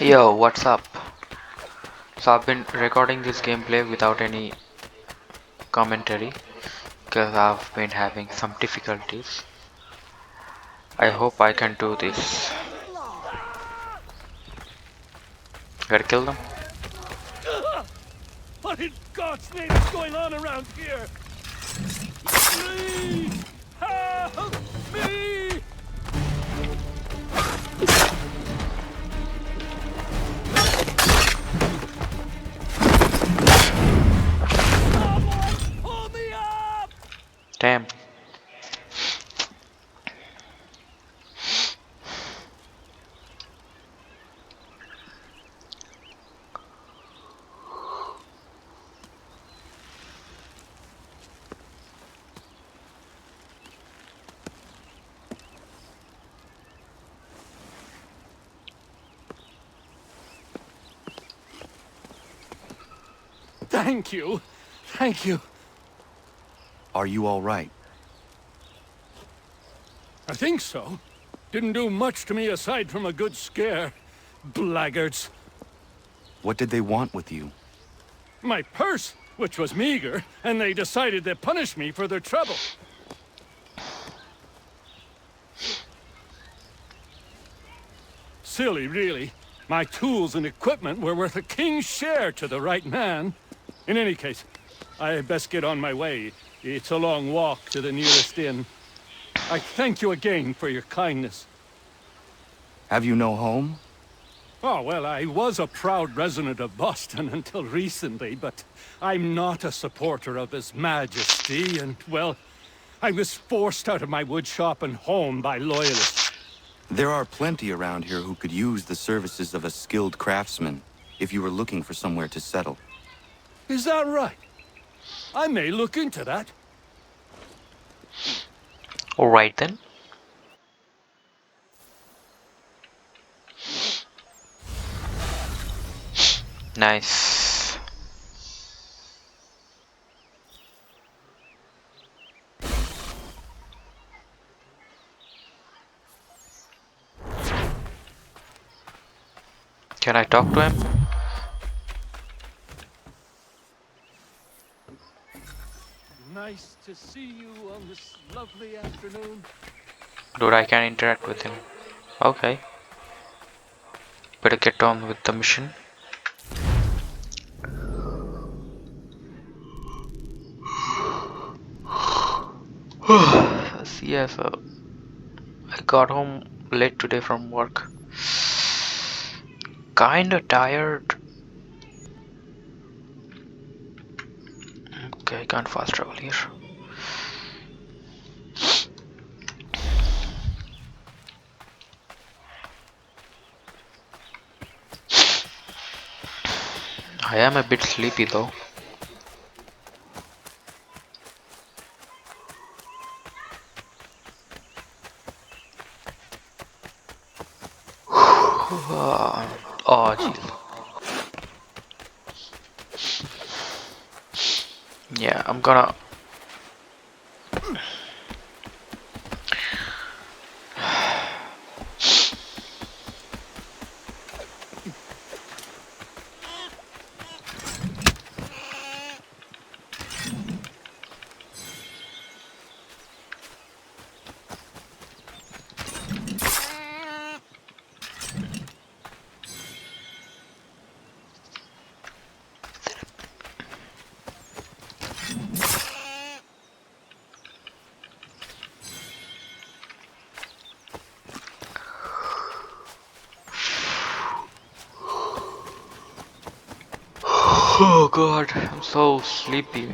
Yo, what's up? So I've been recording this gameplay without any commentary because I've been having some difficulties. I hope I can do this. Gotta kill them. What in God's name is going on around here? Please help me! Someone pull me up! Damn. Thank you. Thank you. Are you all right? I think so. Didn't do much to me aside from a good scare. Blackguards. What did they want with you? My purse, which was meager, and they decided to punish me for their trouble. Silly, really. My tools and equipment were worth a king's share to the right man. In any case, I best get on my way. It's a long walk to the nearest inn. I thank you again for your kindness. Have you no home? Oh, well, I was a proud resident of Boston until recently, but I'm not a supporter of His Majesty, and, well, I was forced out of my woodshop and home by loyalists. There are plenty around here who could use the services of a skilled craftsman, if you were looking for somewhere to settle. Is that right? I may look into that. Alright then. Nice. Can I talk to him? Nice to see you on this lovely afternoon. Dude, I can interact with him. Okay. Better get on with the mission. Yeah, so I got home late today from work. Kinda tired. Okay, I can't fast travel here. I am a bit sleepy though. Oh jeez. Yeah, I'm gonna. Oh god, I'm so sleepy.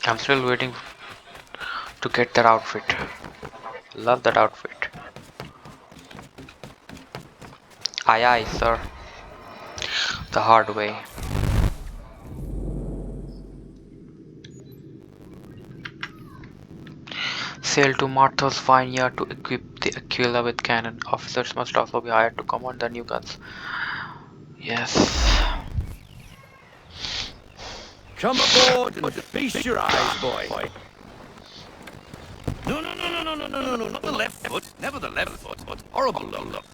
I'm still waiting to get that outfit. Love that outfit. Aye aye, sir. The hard way. Sail to Martha's vineyard to equip the Aquila with cannon. Officers must also be hired to command the new guns. Yes. Come aboard and feast your eyes, boy. No, not the left foot. Never the left foot. Horrible look.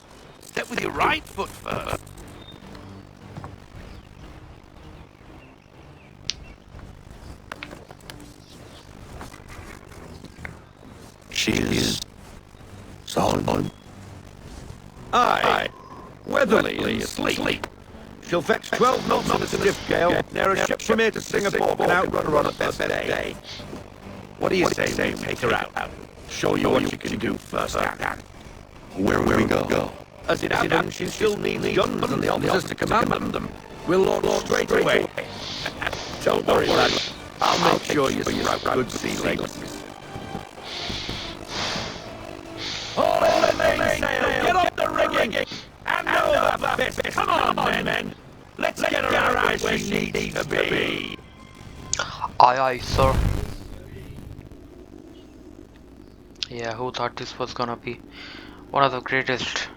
Step with your right foot first. She is sound. Aye. Weatherly and sleep. She'll fetch 12 knots on a stiff gale, near a ship from here to Singapore, and outrun her on a best day. What do you say we take her out? Show you what you can do first hand. Where will we go? As it happens, she still needs guns and the officers to command them. We'll launch straight away. Don't worry, lad. I'll make sure you sprout good sea legs. All in the mainsail! Get up the rigging! And over the best! Come on, men! Let's get her out where she needs to be! Aye aye, sir. Yeah, who thought this was gonna be one of the greatest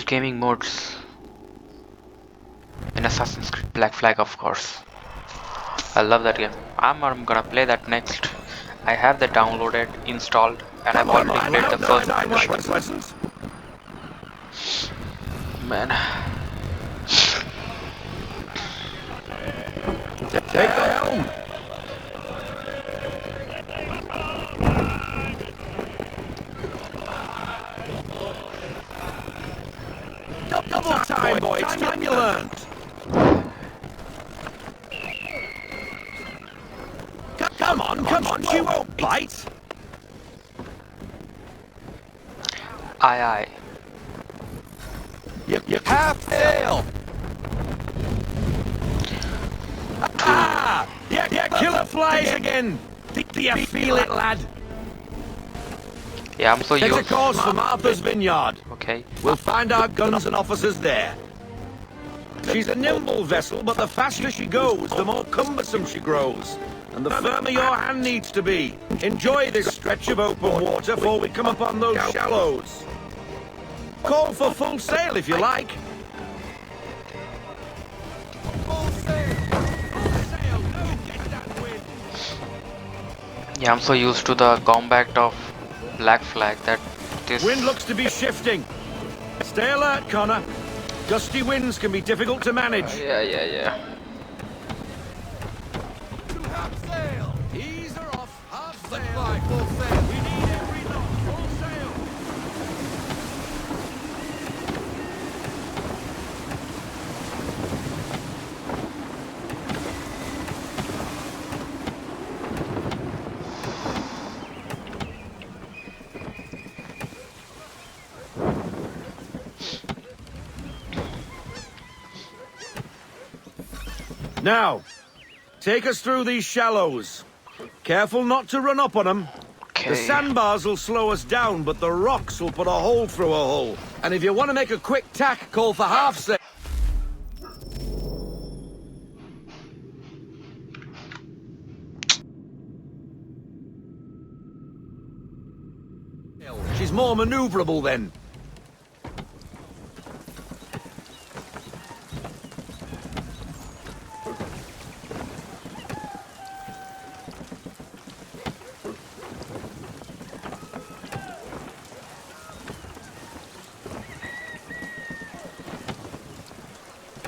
gaming modes in Assassin's Creed Black Flag, of course. I love that game. I'm gonna play that next. I have that downloaded, installed, and I've already played the first mission. Man. Take the helm! Double time, boy! It's time you learned! Come on, she won't bite! Aye aye. You half fail! Ah! Yeah, killer flies again! Do you feel it, lad? Yeah, I'm so Take a used. course for Martha's vineyard. Okay. We'll find our guns and officers there. She's a nimble vessel, but the faster she goes, the more cumbersome she grows. And the firmer your hand needs to be. Enjoy this stretch of open water before we come upon those shallows. Call for full sail if you like. Full sail! Full sail! No, get that wind! Yeah, I'm so used to the combat of Black Flag that this. Wind looks to be shifting. Stay alert, Connor. Gusty winds can be difficult to manage. Yeah. Half sail! Ease her off. Half sail. Full sail. We need every knot. Full sail. Now, take us through these shallows. Careful not to run up on them. Okay. The sandbars will slow us down, but the rocks will put a hole through a hole. And if you want to make a quick tack, call for half sail. She's more maneuverable then.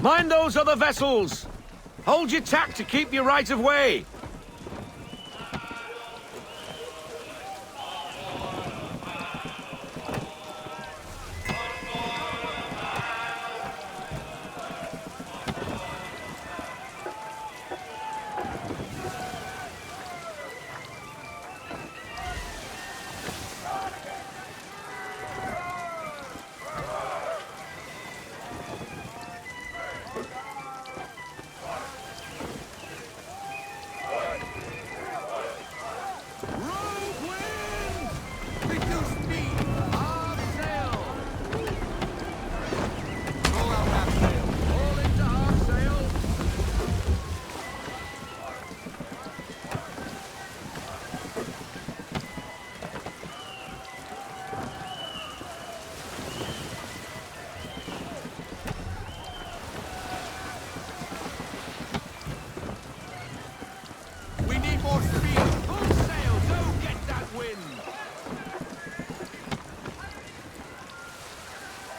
Mind those other vessels! Hold your tack to keep your right of way!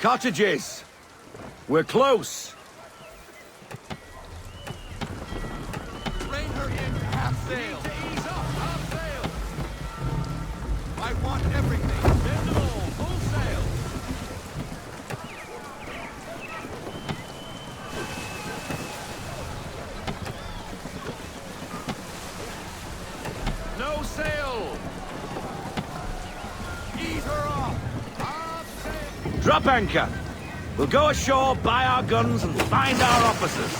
Cottages! We're close! Rein her in to half sail. To ease up, half sail. I want everything. Bend it all, full sail. No sail. Ease her off. Half sail. Drop anchor! We'll go ashore, buy our guns, and find our officers.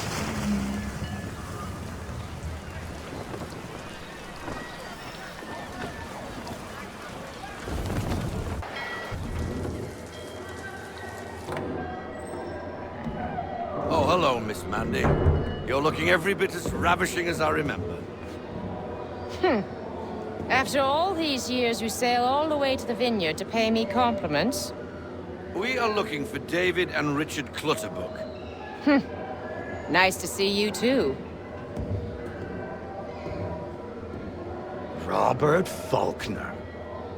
Oh, hello, Miss Mandy. You're looking every bit as ravishing as I remember. After all these years, you sail all the way to the vineyard to pay me compliments? We are looking for David and Richard Clutterbuck. Nice to see you, too. Robert Faulkner.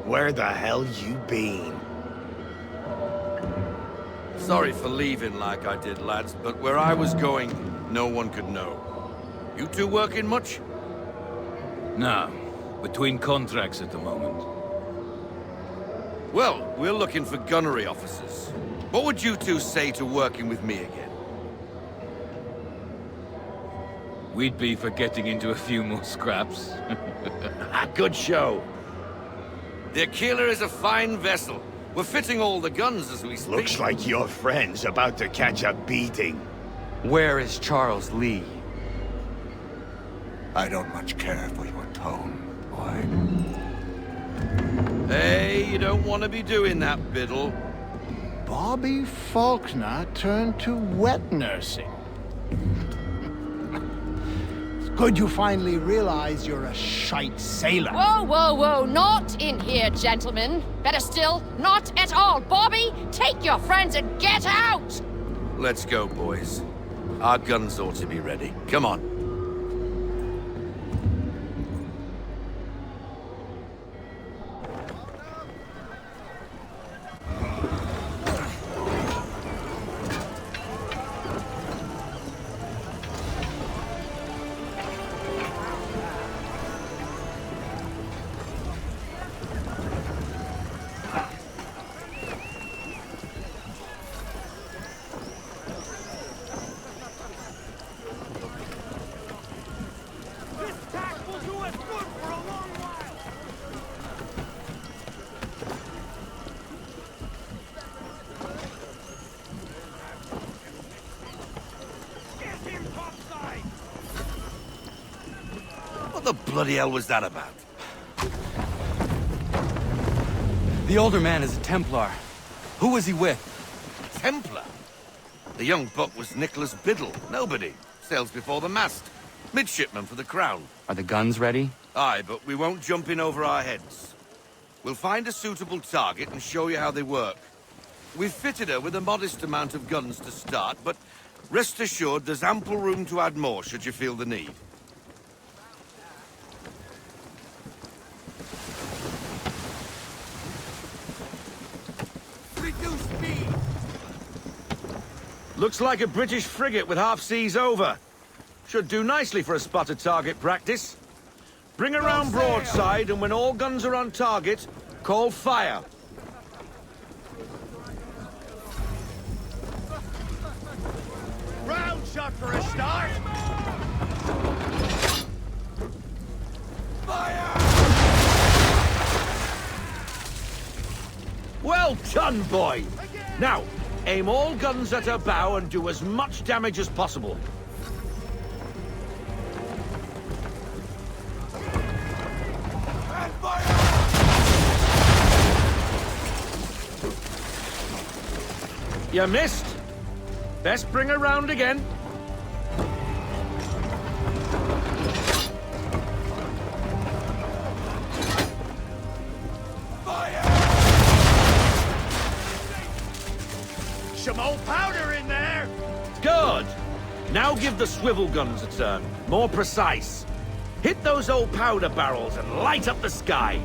Where the hell you been? Sorry for leaving like I did, lads, but where I was going, no one could know. You two working much? No. Between contracts at the moment. Well, we're looking for gunnery officers. What would you two say to working with me again? We'd be for getting into a few more scraps. Good show. The Aquila is a fine vessel. We're fitting all the guns as we speak. Looks like your friend's about to catch a beating. Where is Charles Lee? I don't much care for your tone, boy. Hey, you don't want to be doing that, Biddle. Bobby Faulkner turned to wet nursing. It's good you finally realize you're a shite sailor. Whoa, whoa, whoa, not in here, gentlemen. Better still, not at all. Bobby, take your friends and get out! Let's go, boys. Our guns ought to be ready. Come on. What the bloody hell was that about? The older man is a Templar. Who was he with? Templar? The young buck was Nicholas Biddle. Nobody. Sails before the mast. Midshipman for the Crown. Are the guns ready? Aye, but we won't jump in over our heads. We'll find a suitable target and show you how they work. We've fitted her with a modest amount of guns to start, but rest assured there's ample room to add more should you feel the need. Reduce speed. Looks like a British frigate with half seas over. Should do nicely for a spotted target practice. Bring around broadside, and when all guns are on target, call fire. Round shot for a start. Fire! Well done, boy! Now, aim all guns at her bow and do as much damage as possible. And fire! You missed. Best bring her round again. Some old powder in there. Good. Now give the swivel guns a turn. More precise. Hit those old powder barrels and light up the sky.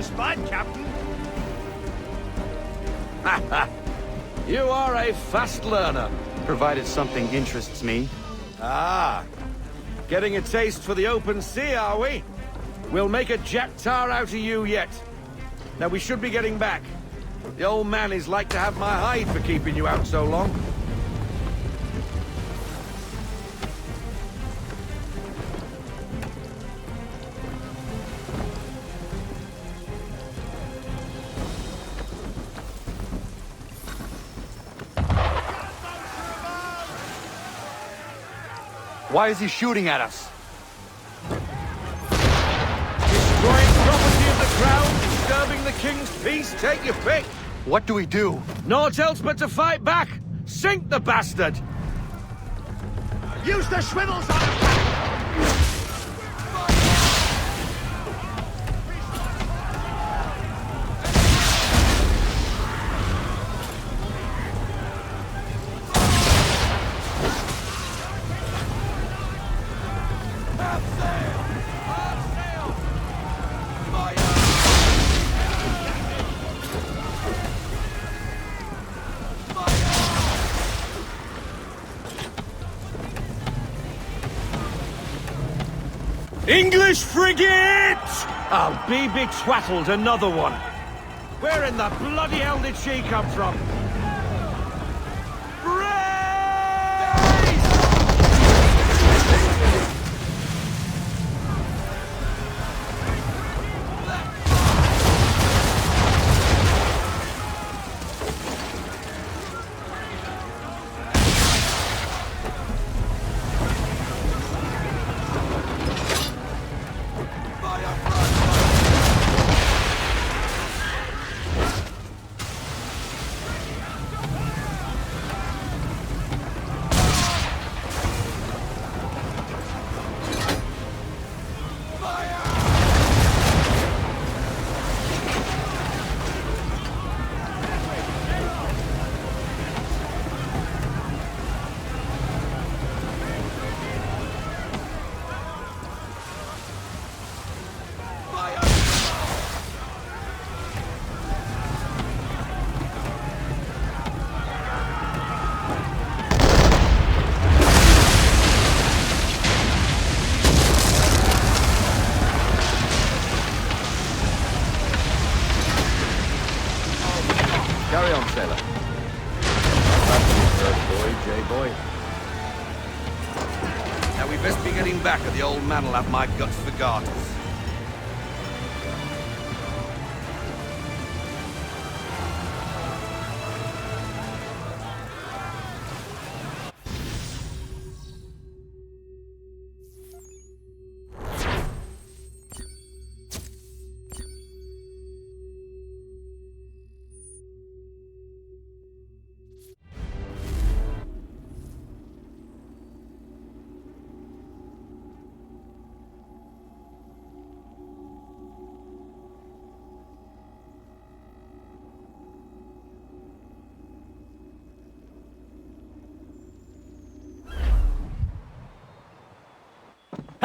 spot, Captain. You are a fast learner. Provided something interests me. Ah, getting a taste for the open sea, are we? We'll make a jack tar out of you yet. Now we should be getting back. The old man is like to have my hide for keeping you out so long. Why is he shooting at us? Destroying property of the crown, disturbing the king's peace, take your pick. What do we do? Naught else but to fight back. Sink the bastard. Use the swivels on him! English frigate! I'll be betwattled, another one. Where in the bloody hell did she come from? Carry on, sailor. That's your first boy, J-boy. Now we best be getting back, or the old man'll have my guts for garters.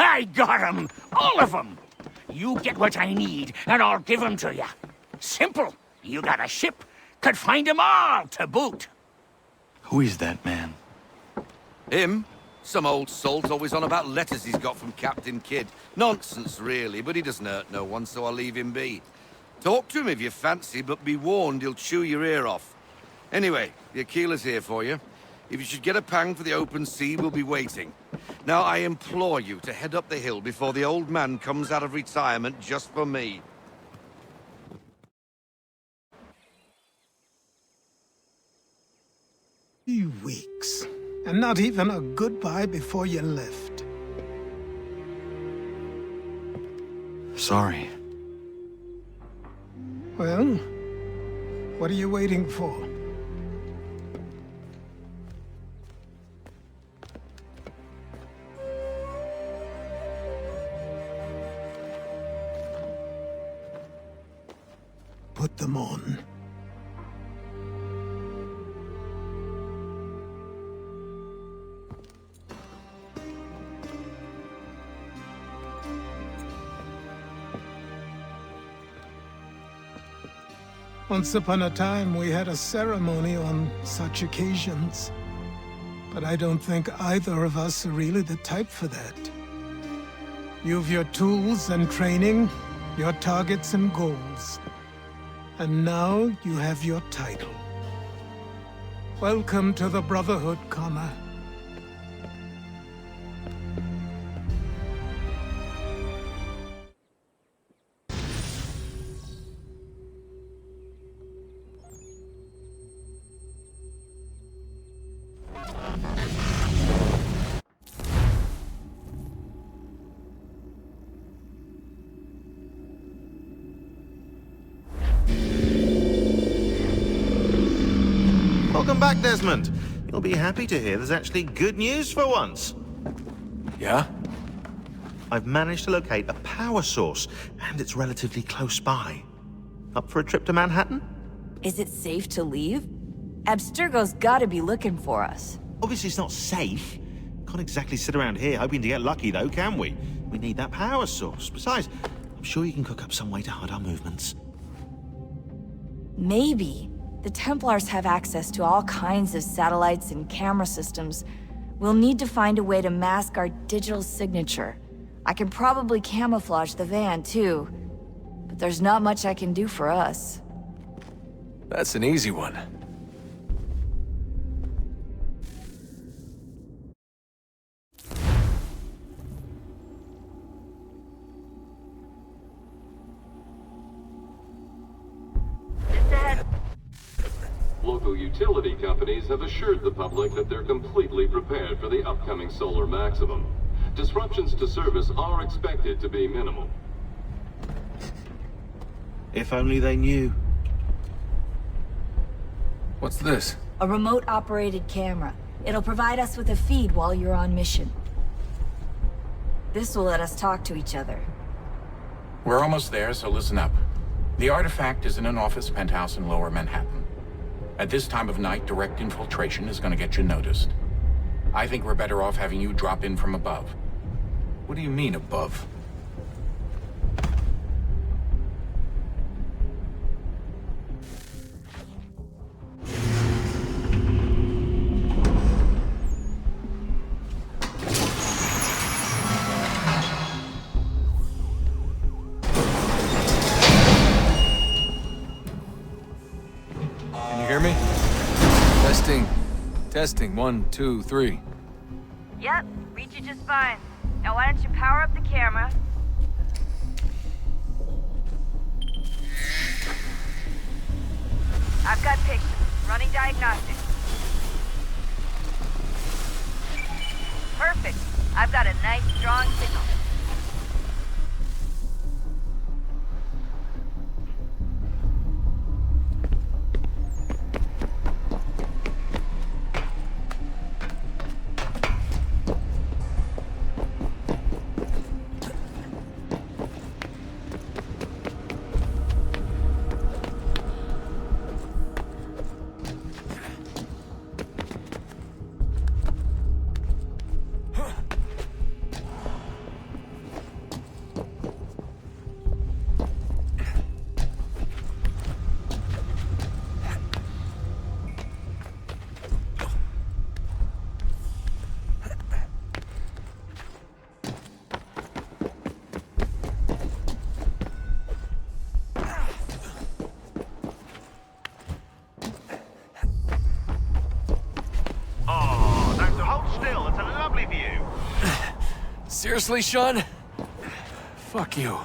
I got 'em! All of 'em! You get what I need, and I'll give 'em to you. Simple. You got a ship, could find 'em all to boot. Who is that man? Him? Some old salt always on about letters he's got from Captain Kidd. Nonsense, really, but he doesn't hurt no one, so I'll leave him be. Talk to him if you fancy, but be warned he'll chew your ear off. Anyway, the Aquila's here for you. If you should get a pang for the open sea, we'll be waiting. Now, I implore you to head up the hill before the old man comes out of retirement just for me. 3 weeks. And not even a goodbye before you left. Sorry. Well, what are you waiting for? Put them on. Once upon a time, we had a ceremony on such occasions. But I don't think either of us are really the type for that. You've your tools and training, your targets and goals. And now you have your title. Welcome to the Brotherhood, Connor. Welcome back, Desmond. You'll be happy to hear there's actually good news for once. Yeah? I've managed to locate a power source, and it's relatively close by. Up for a trip to Manhattan? Is it safe to leave? Abstergo's gotta be looking for us. Obviously it's not safe. Can't exactly sit around here hoping to get lucky, though, can we? We need that power source. Besides, I'm sure you can cook up some way to hide our movements. Maybe. The Templars have access to all kinds of satellites and camera systems. We'll need to find a way to mask our digital signature. I can probably camouflage the van, too. But there's not much I can do for us. That's an easy one. Local utility companies have assured the public that they're completely prepared for the upcoming solar maximum. Disruptions to service are expected to be minimal. If only they knew. What's this? A remote-operated camera. It'll provide us with a feed while you're on mission. This will let us talk to each other. We're almost there, so listen up. The artifact is in an office penthouse in Lower Manhattan. At this time of night, direct infiltration is going to get you noticed. I think we're better off having you drop in from above. What do you mean, above? Testing, 1, 2, 3. Yep, read you just fine. Now why don't you power up the camera? I've got pictures. Running diagnostics. Perfect. I've got a nice, strong signal. Seriously, Sean? Fuck you.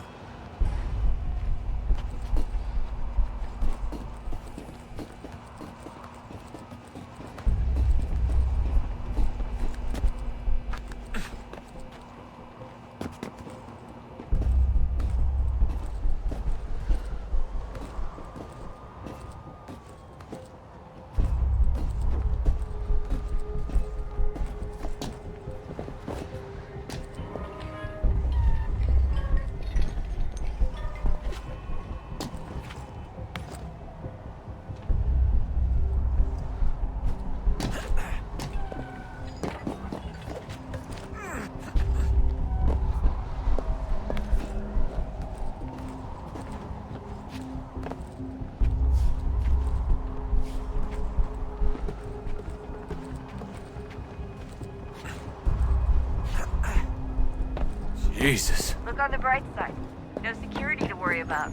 Jesus. Look on the bright side. No security to worry about.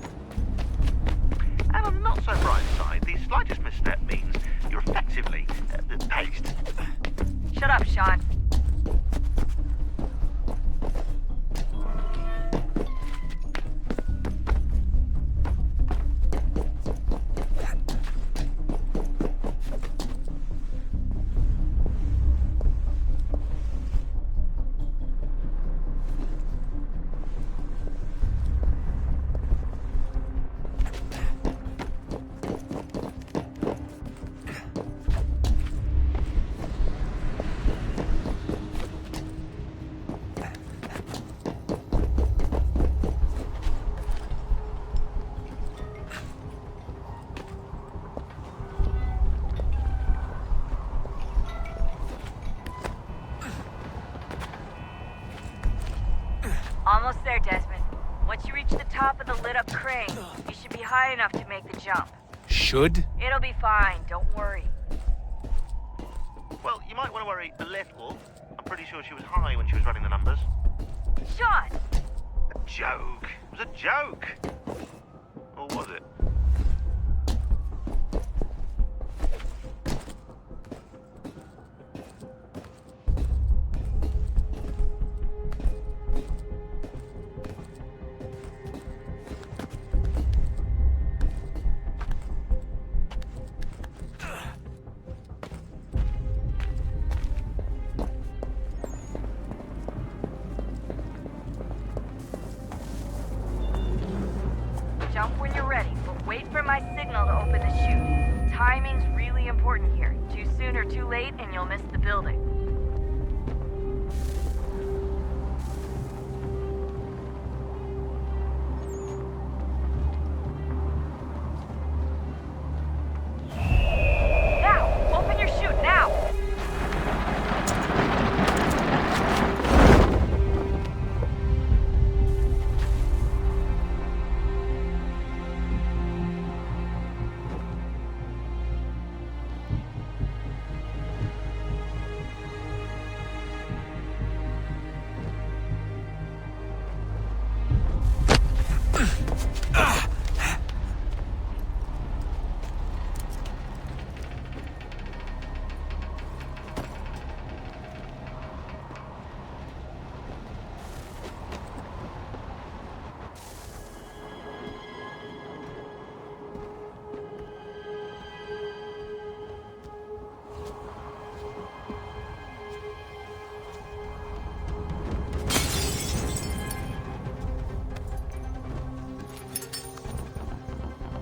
And on the not so bright side, the slightest misstep means you're effectively paced. Shut up, Sean. Almost there, Desmond. Once you reach the top of the lit-up crane, you should be high enough to make the jump. Should? It'll be fine, don't worry. Well, you might want to worry a little. I'm pretty sure she was high when she was running the numbers. Sean! A joke. It was a joke. Or was it? Jump when you're ready, but wait for my signal to open the chute. Timing's really important here. Too soon or too late, and you'll miss the building. Now! Open your chute, now!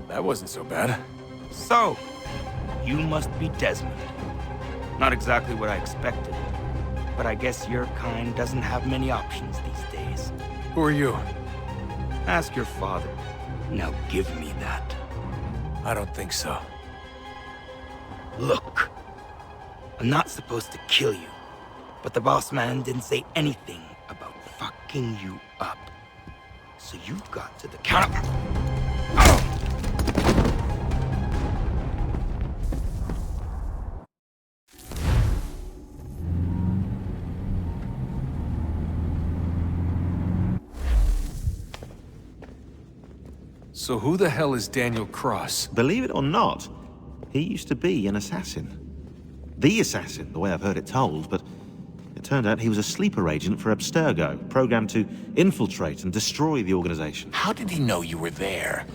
That wasn't so bad. So, you must be Desmond. Not exactly what I expected, but I guess your kind doesn't have many options these days. Who are you? Ask your father. Now give me that. I don't think so. Look, I'm not supposed to kill you, but the boss man didn't say anything about fucking you up. So you've got to the counter. So who the hell is Daniel Cross? Believe it or not, he used to be an assassin. The assassin, the way I've heard it told, but it turned out he was a sleeper agent for Abstergo, programmed to infiltrate and destroy the organization. How did he know you were there?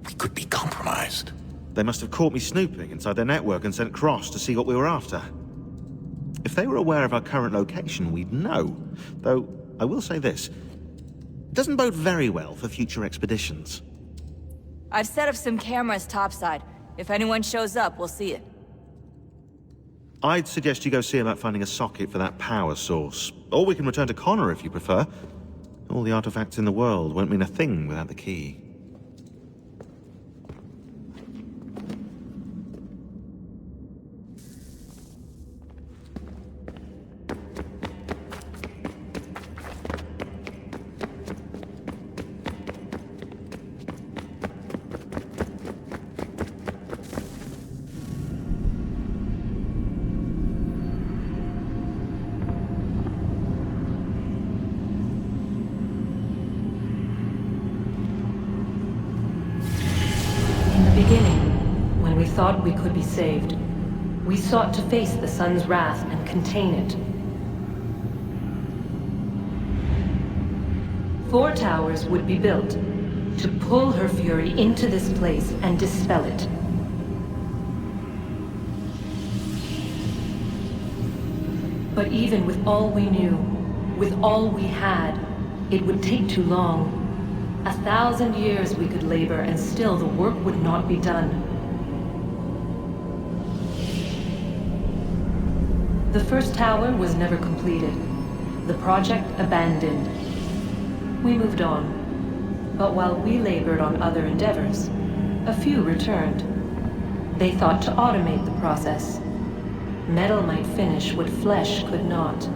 We could be compromised. They must have caught me snooping inside their network and sent Cross to see what we were after. If they were aware of our current location, we'd know. Though, I will say this. It doesn't bode very well for future expeditions. I've set up some cameras topside. If anyone shows up, we'll see it. I'd suggest you go see about finding a socket for that power source. Or we can return to Connor if you prefer. All the artifacts in the world won't mean a thing without the key. thought we could be saved. We sought to face the sun's wrath and contain it. 4 towers would be built to pull her fury into this place and dispel it. But even with all we knew, with all we had, it would take too long. 1,000 years we could labor and still the work would not be done. The first tower was never completed. The project abandoned. We moved on. But while we labored on other endeavors, a few returned. They thought to automate the process. Metal might finish what flesh could not.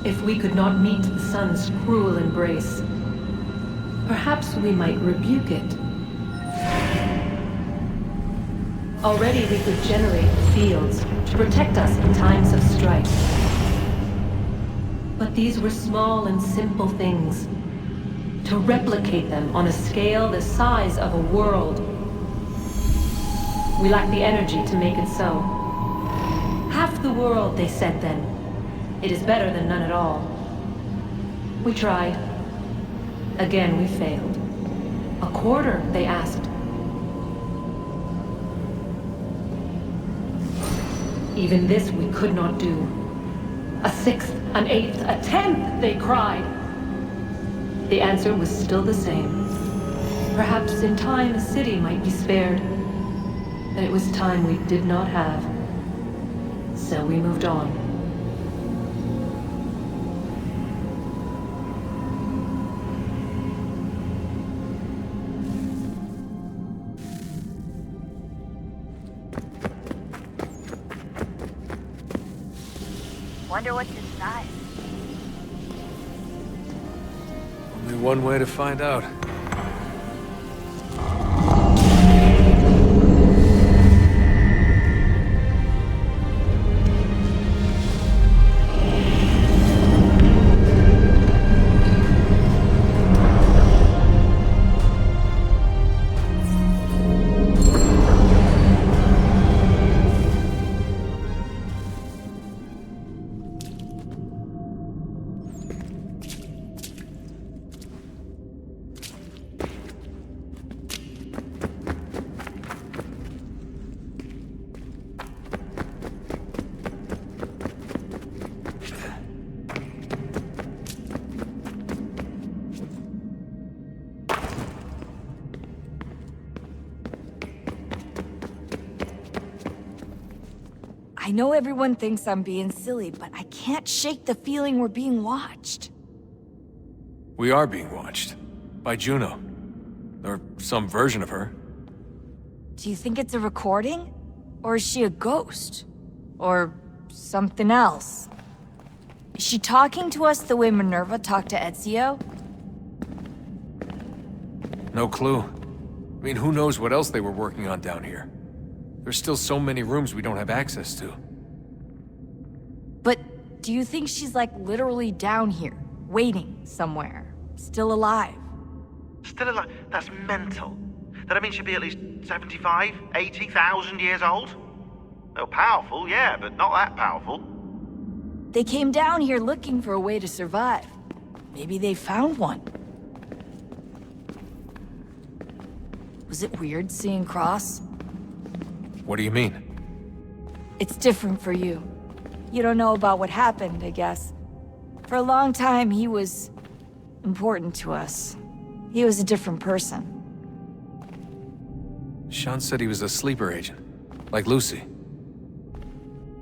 If we could not meet the sun's cruel embrace, perhaps we might rebuke it. Already we could generate fields to protect us in times of strife. But these were small and simple things. To replicate them on a scale the size of a world, we lack the energy to make it so. Half the world, they said then. It is better than none at all. We tried. Again, we failed. A quarter, they asked. Even this we could not do. A 1/6, an 1/8, a 1/10, they cried. The answer was still the same. Perhaps in time a city might be spared. But it was time we did not have. So we moved on. Wonder what's inside. Only one way to find out. I know everyone thinks I'm being silly, but I can't shake the feeling we're being watched. We are being watched. By Juno. Or some version of her. Do you think it's a recording? Or is she a ghost? Or something else? Is she talking to us the way Minerva talked to Ezio? No clue. I mean, who knows what else they were working on down here? There's still so many rooms we don't have access to. But do you think she's like literally down here, waiting somewhere, still alive? Still alive? That's mental. That means she'd be at least 75, 80,000 years old? Well, powerful, yeah, but not that powerful. They came down here looking for a way to survive. Maybe they found one. Was Was it weird seeing Cross? What do you mean? It's different for you. You don't know about what happened, I guess. For a long time, he was important to us. He was a different person. Sean said he was a sleeper agent, like Lucy.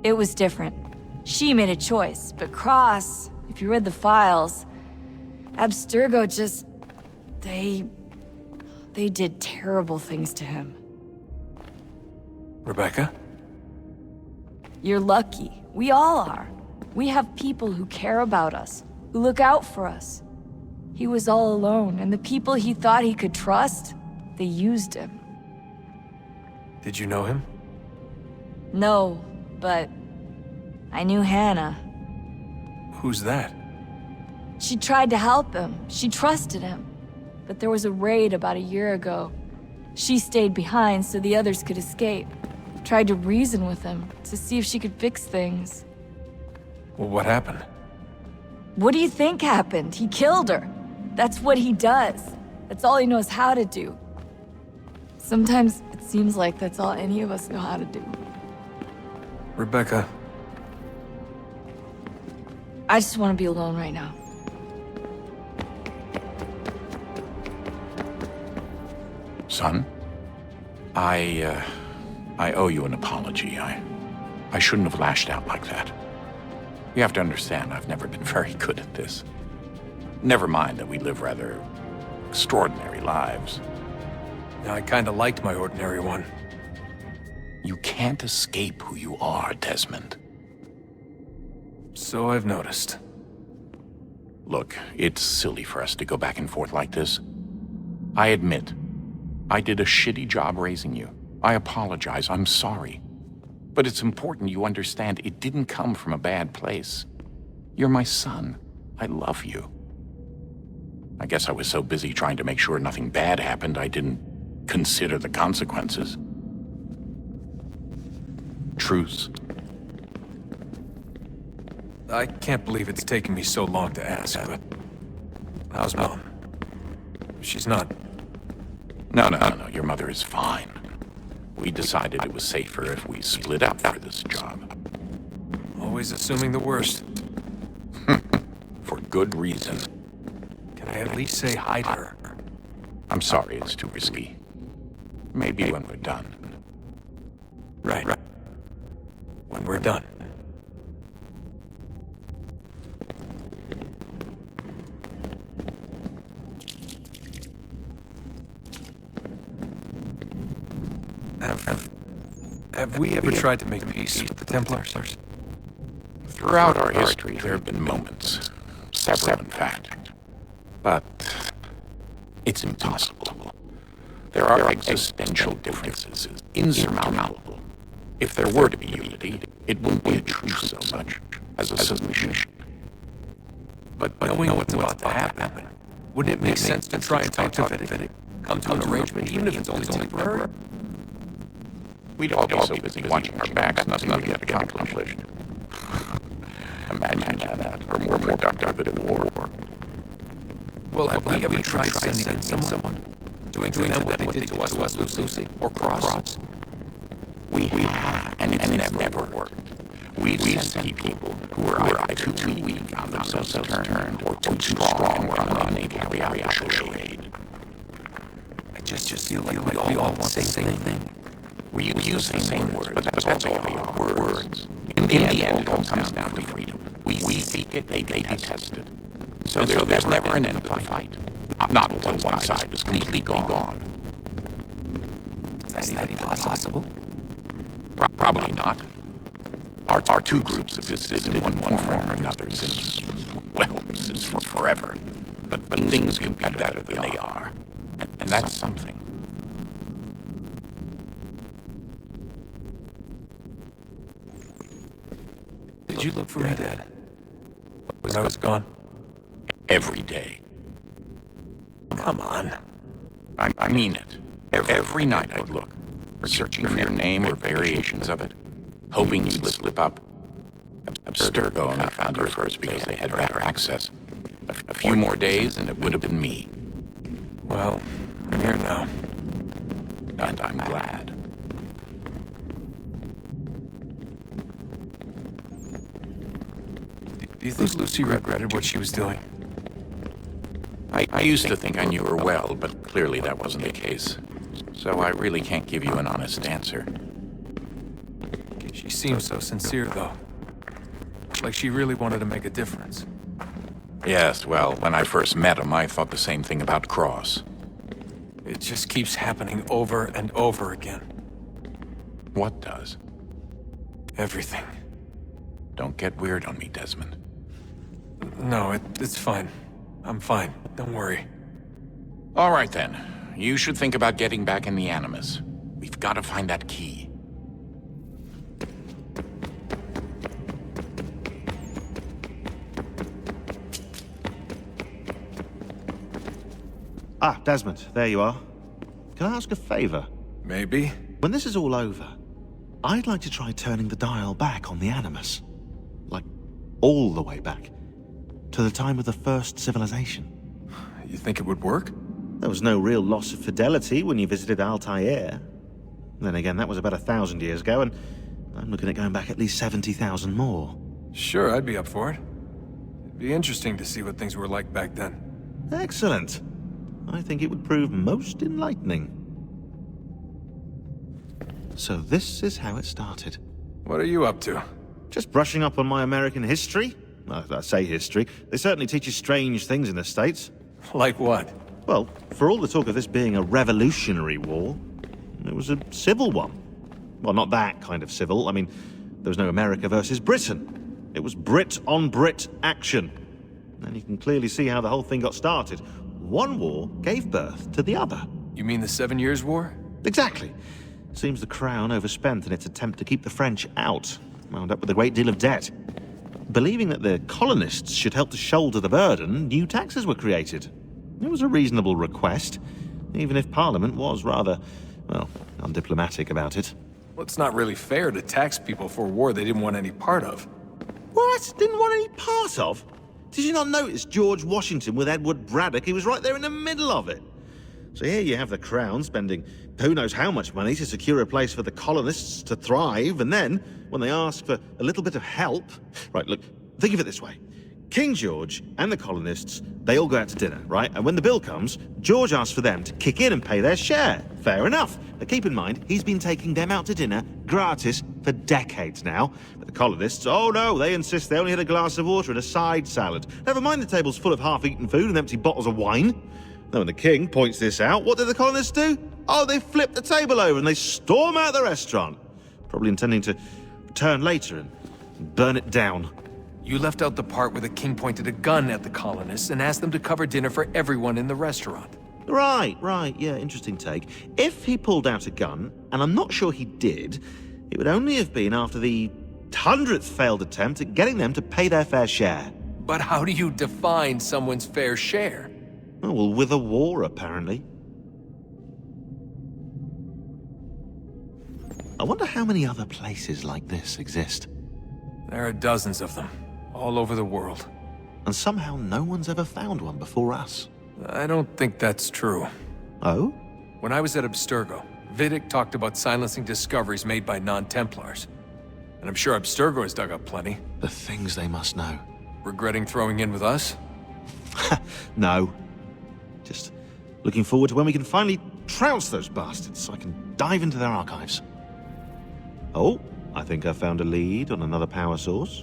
It was different. She made a choice, but Cross, if you read the files, Abstergo just... They did terrible things to him. Rebecca? You're lucky. We all are. We have people who care about us, who look out for us. He was all alone, and the people he thought he could trust, they used him. Did you know him? No, but I knew Hannah. Who's that? She tried to help him. She trusted him. But there was a raid about a year ago. She stayed behind so the others could escape. Tried to reason with him to see if she could fix things. Well, what happened? What do you think happened? He killed her. That's what he does. That's all he knows how to do. Sometimes it seems like that's all any of us know how to do. Rebecca. I just want to be alone right now. Son, I owe you an apology. I shouldn't have lashed out like that. You have to understand, I've never been very good at this. Never mind that we live rather extraordinary lives. I kinda liked my ordinary one. You can't escape who you are, Desmond. So I've noticed. Look, it's silly for us to go back and forth like this. I admit, I did a shitty job raising you. I apologize, I'm sorry. But it's important you understand it didn't come from a bad place. You're my son. I love you. I guess I was so busy trying to make sure nothing bad happened, I didn't consider the consequences. Truce. I can't believe it's taken me so long to ask, but... How's Mom? She's not... No, your mother is fine. We decided it was safer if we split up for this job. Always assuming the worst. For good reason. Can I at least say hi to her? I'm sorry, it's too risky. Maybe when we're done. Right. When we're done. Have we ever tried to make peace with the Templars? Throughout our history, there have been moments. Several, in fact. But it's impossible. There are existential differences, insurmountable. If there were to be unity, it wouldn't be a truce so much as a submission. But knowing what's about to happen, wouldn't it make sense to try and talk to Vidic? Come to an arrangement, even if it's only temporary? We'd all be so busy watching our backs, nothing to get accomplished. Imagine that, or more productive in war. Well, have we ever tried sending in someone? Doing to them what they did to us with Lucy, or Cross? We have, and it's never worked. We've sent people who were either too weak, found themselves turned, or too strong, or unable to carry out the charade. I just feel like we all want the same thing. We use the same words, but that's all they are, words. In the end, it all comes down to freedom. We seek it, they detest it. So there's never an end to the fight. Not until one side is completely gone. Is that impossible? Probably not. Our two groups have existed in one form or another since forever. But things can be better than they are. And that's something. Did you look for me, Dad? When I was gone? Every day. Come on. I mean it. Every night I'd look, searching for your name or variations of it, hoping you'd slip up. Abstergo only found her first because they had better access. A few more days and it would have been me. Well, I'm here now. And I'm glad. Do you think Lucy regretted what she was doing? I used to think I knew her well, but clearly that wasn't the case. So I really can't give you an honest answer. She seemed so sincere, though. Like she really wanted to make a difference. Yes, well, when I first met him, I thought the same thing about Cross. It just keeps happening over and over again. What does? Everything. Don't get weird on me, Desmond. No, it's fine. I'm fine. Don't worry. All right, then. You should think about getting back in the Animus. We've got to find that key. Ah, Desmond, there you are. Can I ask a favor? Maybe. When this is all over, I'd like to try turning the dial back on the Animus. Like, all the way back. To the time of the first civilization. You think it would work? There was no real loss of fidelity when you visited Altair. Then again, that was about 1,000 years ago, and I'm looking at going back at least 70,000 more. Sure, I'd be up for it. It'd be interesting to see what things were like back then. Excellent. I think it would prove most enlightening. So this is how it started. What are you up to? Just brushing up on my American history. Well, I say history. They certainly teach you strange things in the States. Like what? Well, for all the talk of this being a revolutionary war, it was a civil one. Well, not that kind of civil. I mean, there was no America versus Britain. It was Brit on Brit action. And you can clearly see how the whole thing got started. One war gave birth to the other. You mean the 7 Years' War? Exactly. Seems the Crown overspent in its attempt to keep the French out, wound up with a great deal of debt. Believing that the colonists should help to shoulder the burden, new taxes were created. It was a reasonable request, even if Parliament was rather, well, undiplomatic about it. Well, it's not really fair to tax people for a war they didn't want any part of. What? Didn't want any part of? Did you not notice George Washington with Edward Braddock? He was right there in the middle of it. So here you have the Crown spending who knows how much money to secure a place for the colonists to thrive, and then, when they ask for a little bit of help... Right, look, think of it this way. King George and the colonists, they all go out to dinner, right? And when the bill comes, George asks for them to kick in and pay their share. Fair enough. But keep in mind, he's been taking them out to dinner gratis for decades now. But the colonists, oh no, they insist they only had a glass of water and a side salad. Never mind the table's full of half-eaten food and empty bottles of wine. Now, when the king points this out, what do the colonists do? Oh, they flip the table over and they storm out the restaurant. Probably intending to return later and burn it down. You left out the part where the king pointed a gun at the colonists and asked them to cover dinner for everyone in the restaurant. Right, yeah, interesting take. If he pulled out a gun, and I'm not sure he did, it would only have been after the 100th failed attempt at getting them to pay their fair share. But how do you define someone's fair share? Oh, well, with a war, apparently. I wonder how many other places like this exist. There are dozens of them, all over the world. And somehow no one's ever found one before us. I don't think that's true. Oh? When I was at Abstergo, Vidic talked about silencing discoveries made by non-Templars. And I'm sure Abstergo has dug up plenty. The things they must know. Regretting throwing in with us? No. Just looking forward to when we can finally trounce those bastards so I can dive into their archives. Oh, I think I found a lead on another power source.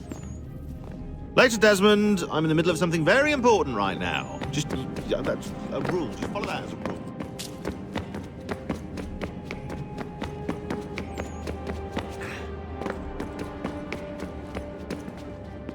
Later, Desmond. I'm in the middle of something very important right now. Just, that's a rule. Just follow that as a rule.